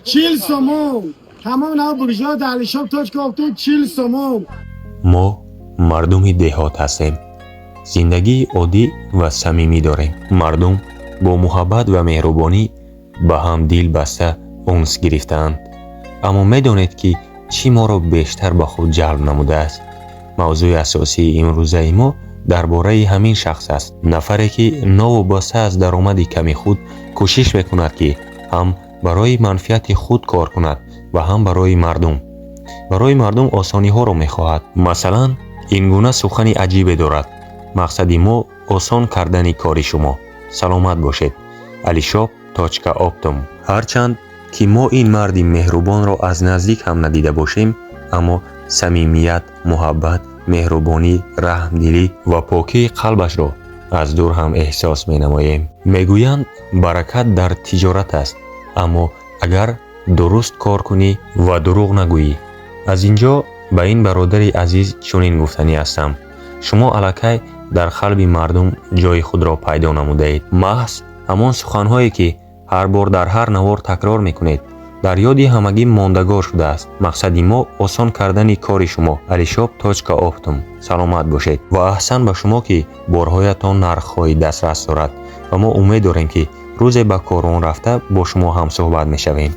40 сомон. Тамом нав буржуа далишоб точка опту 40 сомон. мо мардуми деҳот ҳастем. зиндагии оддӣ ва самимӣ дорем. мардум бо муҳаббат ва меҳрубонӣ ба ҳам дил баста унс гирифтаанд. аммо медонед ки чӣ моро бештар ба худ ҷалб намудааст? мавзӯи асосии имрӯзаи мо дар бораи ҳамин шахс аст. нафаре ки новобаста аз даромади ками худ кӯшиш мекунад ки ҳам барои манфиати худ кор кунад ва ҳам барои мардум. барои мардум осониҳоро мехоҳад. масалан, ин гуна сухани аҷибе дорад: мақсади мо осон кардани кори шумо. саломат бошед. alishop.optum. ҳарчанд ки мо ин марди меҳрубонро аз наздик ҳам надида бошем, аммо самимият, муҳаббат, меҳрубонӣ, раҳмдилӣ ва покии қалбашро аз дур ҳам эҳсос менамоем. мегӯянд баракат дар тиҷорат аст, аммо агар дуруст кор кунӣ ва дурӯғ нагӯӣ. аз ин ҷо ба ин бародари азиз чунин гуфтанӣ ҳастам: шумо аллакай дар қалби мардум ҷои худро пайдо намудаед. маҳз ҳамон суханҳое ки ҳар бор дар ҳар навор такрор мекунед дар ёди ҳамагӣ мондагор шудааст. мақсади мо осон кардани кори шумо. alishop.optum. саломат бошед ва аҳсан ба шумо ки борҳоятон нархҳои дастрас дорад ва мо умед дорем ки рӯзе ба корвон рафта бо шумо ҳамсуҳбат мешавем.